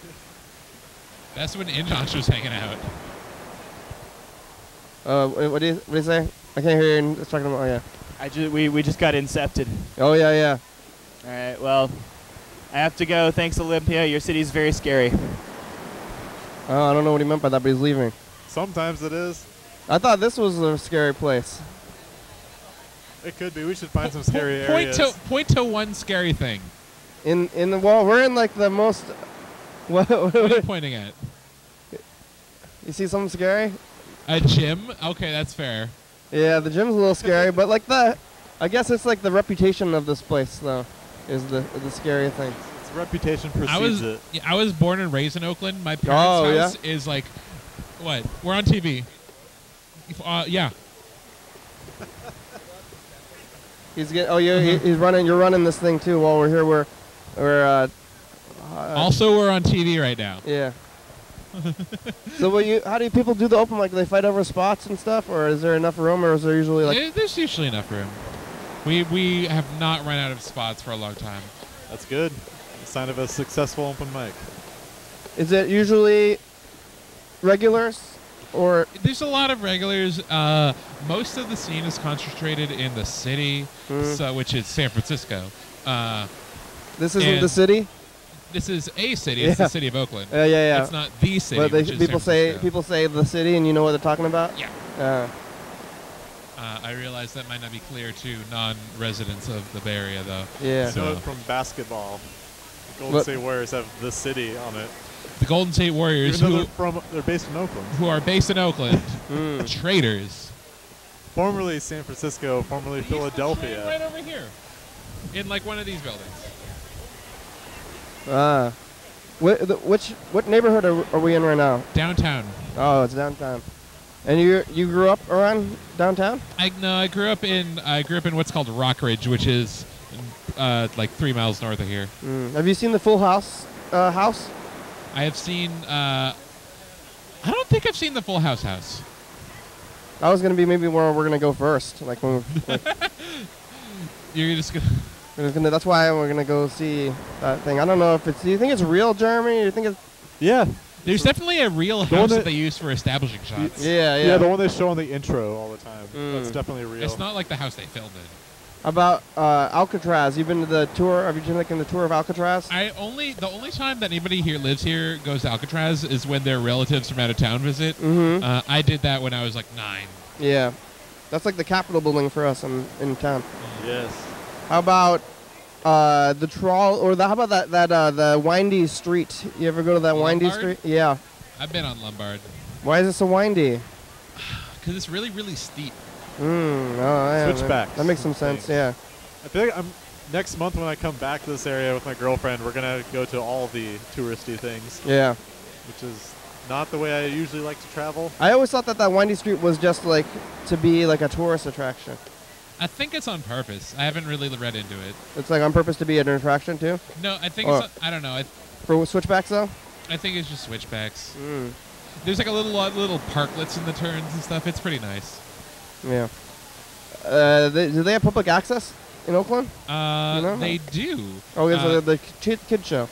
That's when Injosh was hanging out. What do you say? I can't hear you. It's talking about. Oh yeah. We just got incepted. Oh yeah. All right, well, I have to go. Thanks, Olympia. Your city's very scary. Oh, I don't know what he meant by that, but he's leaving. Sometimes it is. I thought this was a scary place. It could be. We should find some scary areas. Point to one scary thing. In the wall, we're in like the most. What are you pointing at? You see something scary? A gym? Okay, that's fair. Yeah, the gym's a little scary, but like I guess it's like the reputation of this place, though, is the scary thing. Its reputation precedes it. I was born and raised in Oakland. My parents' house is like, what? We're on TV. Yeah. He's getting. Oh, he's running. You're running this thing too. While we're here, we're. Also, we're on TV right now. Yeah. So, how do people do the open mic? Do they fight over spots and stuff, or is there enough room, or is there usually like? There's usually enough room. We have not run out of spots for a long time. That's good. A sign of a successful open mic. Is it usually regulars, or? There's a lot of regulars. Most of the scene is concentrated in the city, which is San Francisco. This isn't the city. This is a city. It's the city of Oakland. Yeah. It's not the city. But which is people San Francisco. say the city, and you know what they're talking about. Yeah. I realize that might not be clear to non-residents of the Bay Area, though. Yeah. So from basketball, the Golden State Warriors have the city on it. The Golden State Warriors, Even though they're based in Oakland. Who are based in Oakland, traitors. Formerly San Francisco, formerly Philadelphia. Right over here, in like one of these buildings. What neighborhood are we in right now? Downtown. Oh, it's downtown. And you grew up around downtown? I grew up in what's called Rockridge, which is like 3 miles north of here. Have you seen the Full House house? I have seen. I don't think I've seen the Full House house. That was gonna be maybe where we're gonna go first. Like when You're just gonna. That's why we're gonna go see that thing. I don't know if it's. Do you think it's real, Jeremy? Or you think it's? Yeah. There's definitely a real house that they use for establishing shots. Yeah. The one they show on the intro all the time. That's definitely real. It's not like the house they filmed in. How about Alcatraz? You've been to the tour? Have you taken the tour of Alcatraz? The only time that anybody here lives here goes to Alcatraz is when their relatives from out of town visit. I did that when I was like 9. Yeah, that's like the Capitol building for us in town. Yes. How about the trawl, or how about the windy street? You ever go to that windy street? Yeah. I've been on Lombard. Why is it so windy? Because it's really, really steep. Switchbacks. That makes some sense. Yeah. I feel like next month when I come back to this area with my girlfriend, we're gonna go to all the touristy things. Yeah. Which is not the way I usually like to travel. I always thought that windy street was just like to be like a tourist attraction. I think it's on purpose. I haven't really read into it. It's like on purpose to be an attraction too? No, I think I don't know. For switchbacks though? I think it's just switchbacks. There's like a little parklets in the turns and stuff. It's pretty nice. Yeah. Do they have public access in Oakland? They do. Oh, there's the kid show.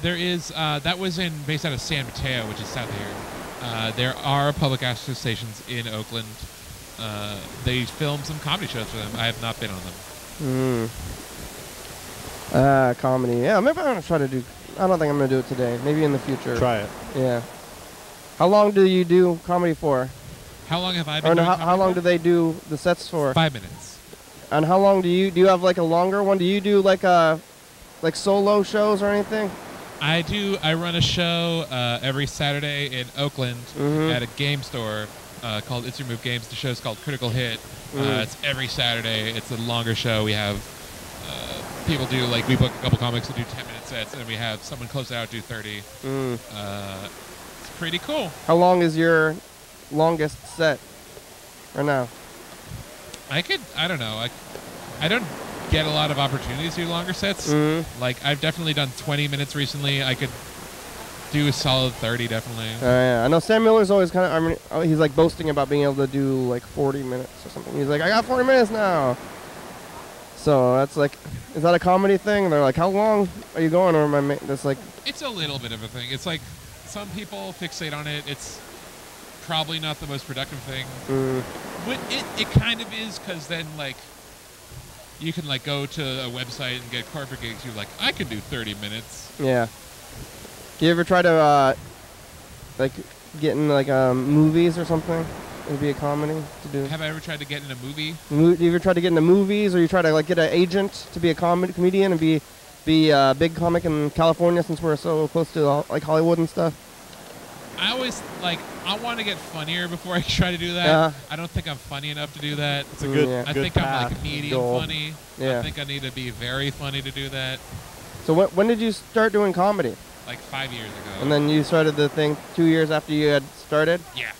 There is. That was based out of San Mateo, which is south of here. There are public access stations in Oakland. They film some comedy shows for them. I have not been on them. Comedy. Yeah, maybe I'm going to try to do. I don't think I'm going to do it today. Maybe in the future. Try it. Yeah. How long do you do comedy for? How long have I been doing comedy how long for? do they do the sets for? 5 minutes. And how long do you have like a longer one? Do you do like solo shows or anything? I do. I run a show every Saturday in Oakland at a game store called It's Your Move Games. The show's called Critical Hit. It's every Saturday. It's a longer show. We have people do we book a couple comics to do 10-minute sets, and we have someone close it out do 30. It's pretty cool. How long is your longest set right now? I don't know. I don't get a lot of opportunities to do longer sets. Like I've definitely done 20 minutes recently. I could do a solid 30 definitely. Yeah. I know Sam Miller's always kind of, he's like boasting about being able to do like 40 minutes or something. He's like, I got 40 minutes now. So that's like, is that a comedy thing? And they're like, how long are you going? Or am I that's like, it's a little bit of a thing. It's like some people fixate on it. It's probably not the most productive thing. But it kind of is, because then you can go to a website and get corporate gigs. You're like, I can do 30 minutes. Yeah. You ever try to get in movies or something? It'd be a comedy to do. Have I ever tried to get in a movie? Do you ever try to get into movies, or you try to get an agent to be a comedian and be a big comic in California, since we're so close to Hollywood and stuff? I always I want to get funnier before I try to do that. I don't think I'm funny enough to do that. It's a good. I think I'm medium funny. Yeah. I think I need to be very funny to do that. So when did you start doing comedy? 5 years ago. And then you started the thing 2 years after you had started? Yeah.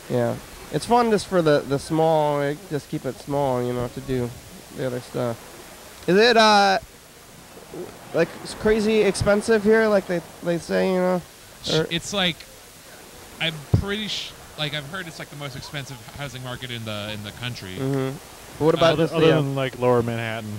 Yeah. It's fun just for the small, like, just keep it small, you know, to do the other stuff. Is it like it's crazy expensive here, like they say, you know? It's like, I'm pretty like I've heard it's like the most expensive housing market in the country. Mm-hmm. But what about just other than like Lower Manhattan?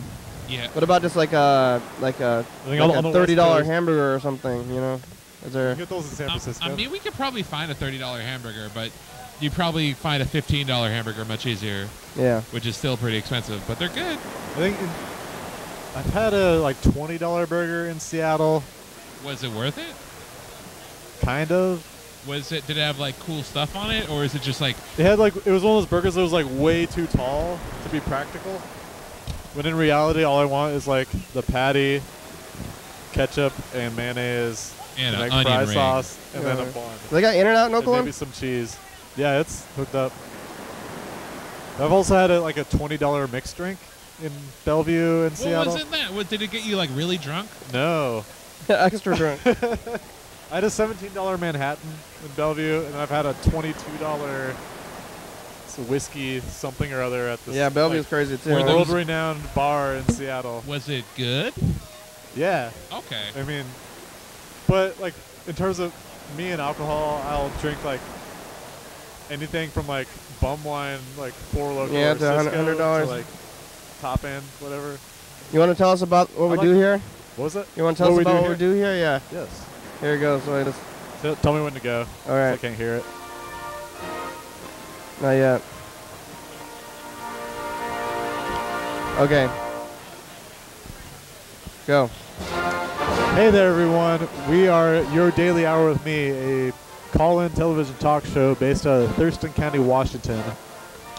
Yeah. What about just like a $30 hamburger or something? You know, is there? You get those in San Francisco. I mean, we could probably find a $30 hamburger, but you probably find a $15 hamburger much easier. Yeah. Which is still pretty expensive, but they're good. I think I've had a like $20 burger in Seattle. Was it worth it? Kind of. Was it? Did it have like cool stuff on it, or is it just like? It had like it was one of those burgers that was like way too tall to be practical. When in reality, all I want is like the patty, ketchup and mayonnaise, and an fry onion ring. sauce, and then a bun. They got In-N-Out in and Oakland? maybe some cheese. Yeah, it's hooked up. I've also had like a $20 mixed drink in Bellevue in Seattle. What was in that? Did it get you like really drunk? No. Extra drunk. I had a $17 Manhattan in Bellevue, and I've had a $22 whiskey something or other at this. Yeah, Bellevue's crazy too. World-renowned bar in Seattle. Was it good? Yeah. Okay. I mean, but like in terms of me and alcohol, I'll drink like anything from like bum wine, like Four Loko, yeah, or to Cisco, $100. to like top end, whatever. You want to tell us about what we do here? What was it? You want to tell us about what we do here? Yeah. Yes. Here it goes. So tell me when to go. All right. I can't hear it. Not yet. Okay. Go. Hey there, everyone. We are Your Daily Hour with Me, a call-in television talk show based out of Thurston County, Washington.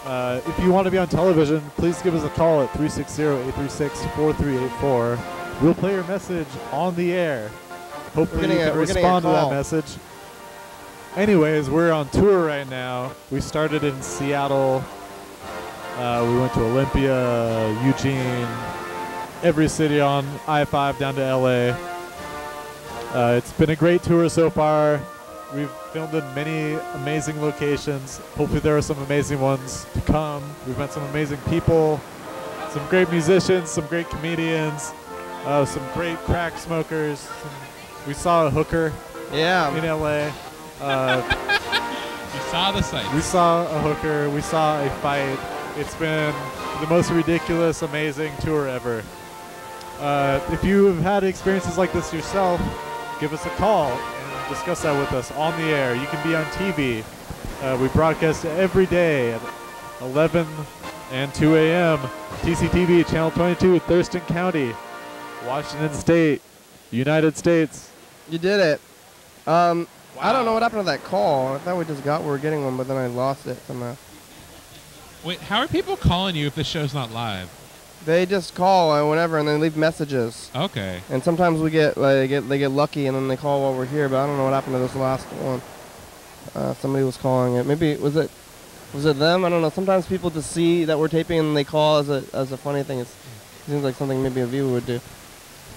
If you want to be on television, please give us a call at 360-836-4384. We'll play your message on the air. Hopefully you can respond to that message. Anyways, we're on tour right now. We started in Seattle. We went to Olympia, Eugene, every city on I-5 down to LA. It's been a great tour so far. We've filmed in many amazing locations. Hopefully there are some amazing ones to come. We've met some amazing people, some great musicians, some great comedians, some great crack smokers. We saw a hooker in LA. You saw the sights. We saw a hooker. We saw a fight. It's been the most ridiculous, amazing tour ever. If you have had experiences like this yourself, give us a call and discuss that with us on the air. You can be on TV. We broadcast every day at 11 and 2 a.m. TCTV, Channel 22, Thurston County, Washington State, United States. You did it. Wow. I don't know what happened to that call. I thought we just got we were getting one, but then I lost it somehow. Wait, how are people calling you if the show's not live? They just call whenever and they leave messages. Okay. And sometimes we get like they get lucky and then they call while we're here, but I don't know what happened to this last one. Somebody was calling it. Maybe was it them? I don't know. Sometimes people just see that we're taping and they call as a funny thing. It seems like something maybe a viewer would do.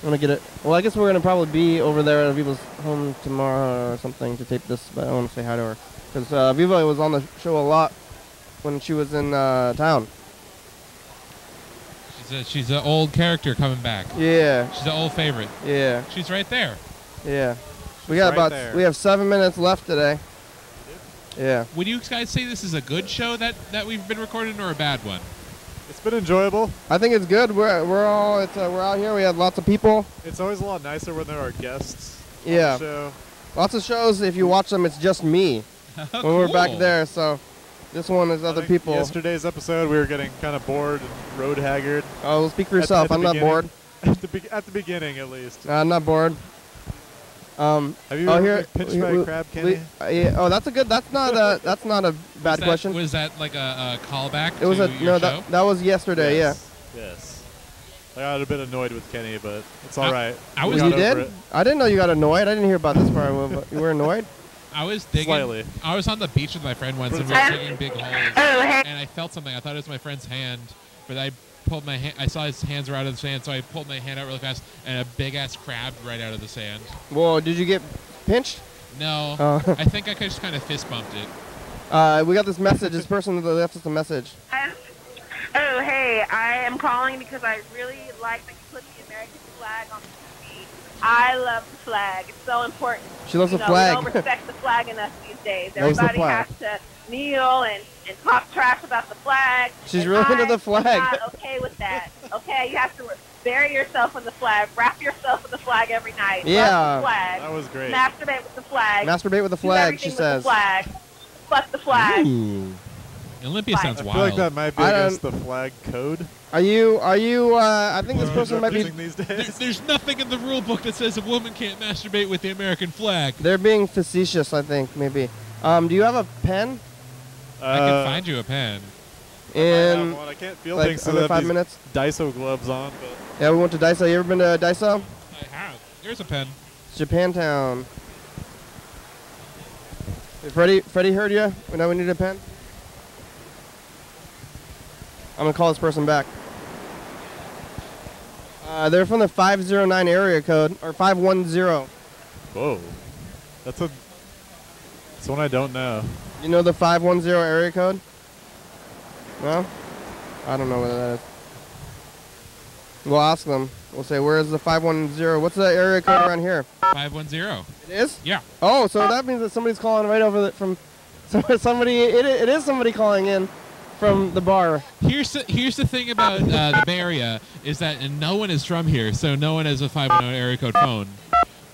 I'm gonna get it. Well, I guess we're gonna probably be over there at Viva's home tomorrow or something to tape this, but I want to say hi to her because Viva was on the show a lot when she was in town. She's an old character coming back. Yeah. She's an old favorite. Yeah. She's right there. Yeah. We got we have 7 minutes left today. Yeah. Would you guys say this is a good show that we've been recording or a bad one? It's been enjoyable. I think it's good. We're out here. We have lots of people. It's always a lot nicer when there are guests. Yeah. On the show. Lots of shows. If you watch them, it's just me when we're back there. So this one is other people. Yesterday's episode, we were getting kind of bored and road haggard. Oh, well, speak for yourself. I'm not bored. At the beginning, at least. I'm not bored. Have you ever been pinched by a crab, Kenny? Yeah. Oh, that's a good. That's not a bad question. Was that like a callback? It was to your show? that was yesterday. Yes. Yes. I got a bit annoyed with Kenny, but it's all right. You did? I didn't know you got annoyed. I didn't hear about this part. You were annoyed? I was digging. Slightly. I was on the beach with my friend once, and we were digging big holes. And I felt something. I thought it was my friend's hand, but I pulled my hand. I saw his hands were out of the sand, so I pulled my hand out really fast, and a big ass crab right out of the sand. Whoa! Did you get pinched? No. Oh. I think I just kind of fist bumped it. We got this message. This person that left us a message. Oh, hey, I am calling because I really like that you put the American flag on the TV. I love the flag. It's so important. She loves the flag. We don't respect the flag enough these days. Loves the Everybody flag. has to kneel and talk trash about the flag. She's and really into the I'm flag. not okay with that. Okay, you have to bury yourself in the flag. Wrap yourself in the flag every night. Yeah. Love the flag. That was great. Masturbate with the flag. Masturbate with the Do flag, everything she with says. The flag. Fuck the flag. Ooh. Olympia sounds I wild. feel like that might be I don't- against the flag code. Are you, I think this person might be, Using these days. There's nothing in the rule book that says a woman can't masturbate with the American flag. they're being facetious, I think, maybe. Do you have a pen? I can find you a pen. In, I can't feel like, things so under they have 5 these minutes? Daiso gloves on, but Yeah, we went to Daiso. You ever been to Daiso? I have. Here's a pen. It's Japantown. Hey, Freddie heard you? We know we need a pen? I'm going to call this person back. They're from the 509 area code, or 510. whoa, that's one I don't know. You know the 510 area code? No? I don't know whether that is. We'll ask them. We'll say, where's the 510? What's the area code around here? 510. It is? Yeah. Oh, so that means that somebody's calling right over from somebody. It is somebody calling in from the bar. Here's the thing about the Bay Area is that no one is from here, so no one has a 510 area code phone.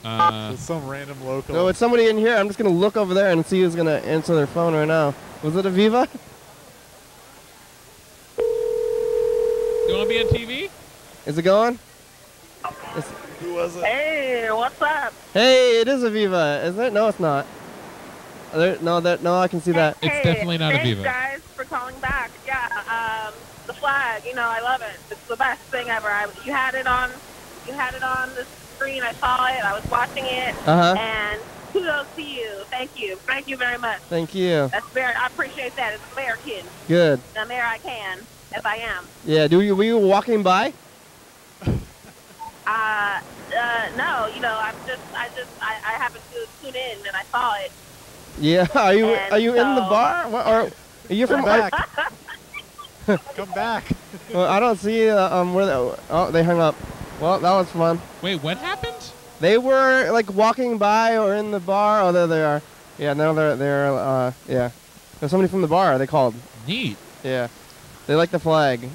It's some random local. No, it's somebody in here. I'm just gonna look over there and see who's gonna answer their phone right now. Was it Aviva? You want to be on TV? Is it going? Who was it? Hey, what's up? Hey, it is Aviva, isn't it? No, it's not. No, I can see that. It's definitely not thanks, Aviva. Guys, for calling back. Yeah, the flag. I love it. It's the best thing ever. You had it on the screen. I saw it. I was watching it. And kudos to you. Thank you. Thank you very much. Thank you. I appreciate that. It's American. Good. American, as I am. Yeah. Were you walking by? No. I happened to tune in and I saw it. Yeah. Are you in the bar? What, or are you from back? Come back. Well, I don't see where they hung up. Well, that was fun. Wait, what happened? They were like walking by or in the bar. Oh, there they are. Yeah, now they're yeah. There's somebody from the bar. They called. Neat. Yeah, they like the flag.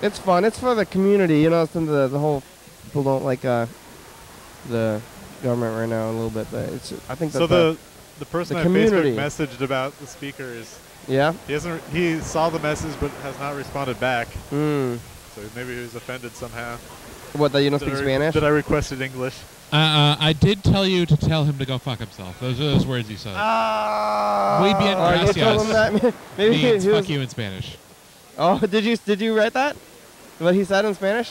It's fun. It's for the community. Some of the whole people don't like the government right now a little bit, but I think that's So the person the on community. Facebook messaged about the speakers. Yeah. He saw the message but has not responded back. Mm. So maybe he was offended somehow. What, that you don't speak Spanish? That I requested English. I did tell you to tell him to go fuck himself. Those are those words you said. Muy bien, you told him gracias. that? Maybe means he was- fuck you in Spanish. Oh, did you write that? What he said in Spanish?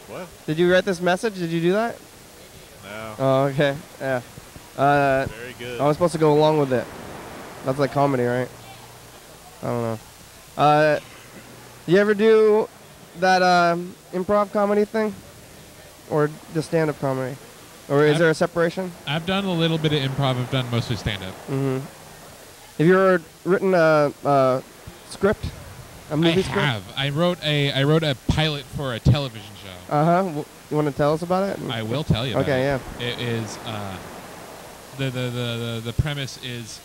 What? Did you write this message? Did you do that? No. Oh, okay. Yeah. Very good. I was supposed to go along with it. That's like comedy, right? I don't know. You ever do that improv comedy thing? Or just stand-up comedy? Or is there a separation? I've done a little bit of improv. I've done mostly stand-up. Mm-hmm. Have you ever written a script? A movie script? I have. I wrote a pilot for a television show. Uh-huh. You want to tell us about it? I will tell you. Okay, about it. It is the premise is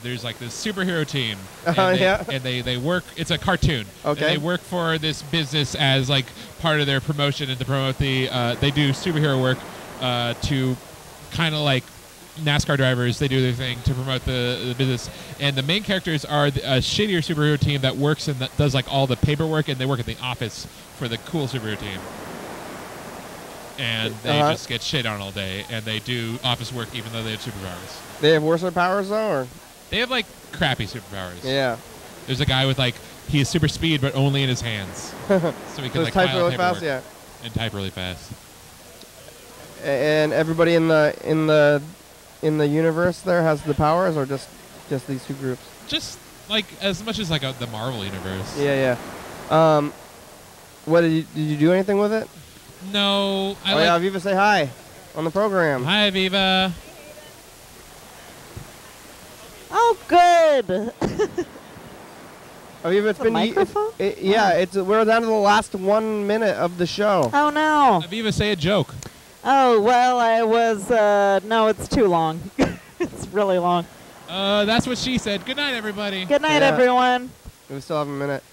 there's like this superhero team. And they work. It's a cartoon. Okay. And they work for this business as like part of their promotion and to promote the. They do superhero work to kind of like NASCAR drivers. They do their thing to promote the business. And the main characters are a shittier superhero team that works and that does like all the paperwork, and they work at the office for the cool superhero team. And they just get shit on all day, and they do office work even though they have superpowers. They have worse powers though, or? They have like crappy superpowers. Yeah. There's a guy with like he has super speed, but only in his hands, so he can like type file really paperwork fast, yeah. and type really fast. And everybody in the universe there has the powers, or just these two groups? Just like as much as like the Marvel universe. Yeah. What did you do anything with it? No. Yeah, Aviva, say hi on the program. Hi, Aviva. Oh, good. Aviva, it's The been microphone? we're down to the last 1 minute of the show. Oh, no. Aviva, say a joke. Oh, well, I was, no, it's too long. It's really long. That's what she said. Good night, everybody. Good night, everyone. We still have a minute.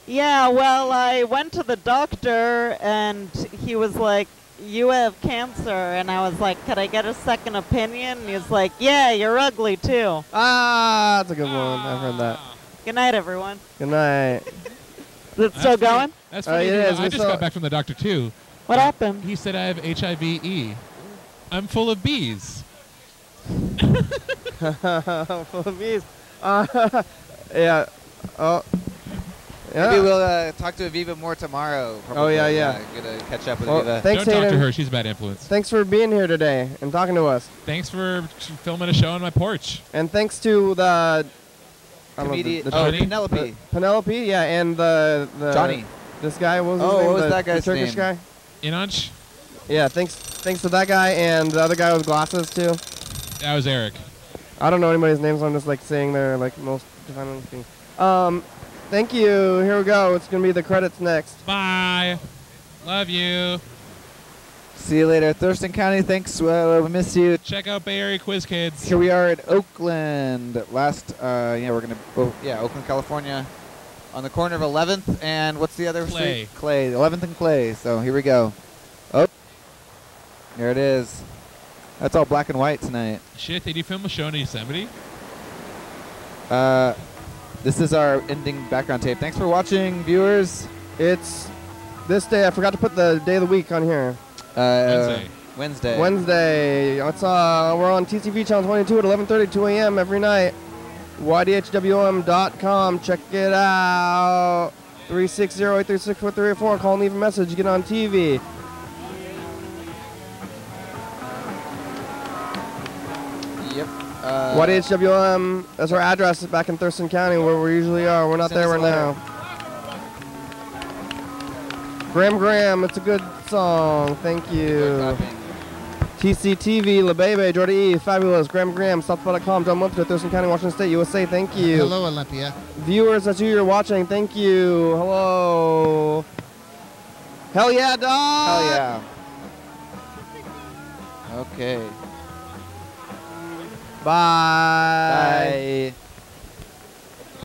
Yeah, well, I went to the doctor, and he was like, you have cancer. And I was like, could I get a second opinion? And he's like, yeah, you're ugly, too. Ah, that's a good one. I've heard that. Good night, everyone. Good night. Is it still going? That's funny. it is. I just got back from the doctor, too. What happened? He said I have HIV-E. I'm full of bees. Full of bees. Yeah. Oh. Yeah. Maybe we'll talk to Aviva more tomorrow. Probably. Oh, yeah. Gonna catch up with Well, Aviva. thanks, Don't talk to Hayden. her. She's a bad influence. Thanks for being here today and talking to us. Thanks for filming a show on my porch. And thanks to the Comedian. Johnny? Penelope. Penelope, yeah, and the Johnny. This guy, what was his Oh, name? what was The- that guy's the Turkish name? guy? Inanch? Yeah, thanks to that guy and the other guy with glasses too. That was Eric. I don't know anybody's names, so I'm just like saying their like most defining things. Thank you. Here we go. It's gonna be the credits next. Bye. Love you. See you later. Thurston County, thanks. We miss you. Check out Bay Area Quiz Kids. Here we are at Oakland. We're going to, Oakland, California. On the corner of 11th and what's the other Clay. street? Clay. 11th and Clay. So here we go. Oh. There it is. That's all black and white tonight. Shit, did you film a show in Yosemite? This is our ending background tape. Thanks for watching, viewers. It's this day. I forgot to put the day of the week on here. Wednesday. Wednesday. It's we're on TCTV channel 22 at 11:30, 2 a.m. every night. YDHWM.com. Check it out. 360-836-4384. Call and leave a message. Get on TV. Yep. YDHWM. That's our address back in Thurston County where we usually are. We're not Send there us a right now. Graham, it's a good song. Thank you. TCTV, La Bebe, Jordy E, Fabulous, Graham, Southpaw.com, John Munter, Thurston County, Washington State, USA, thank you. Hello, Olympia. Viewers, that's who you're watching, thank you. Hello. Hell yeah, dog. Hell yeah. Okay. Bye. Bye.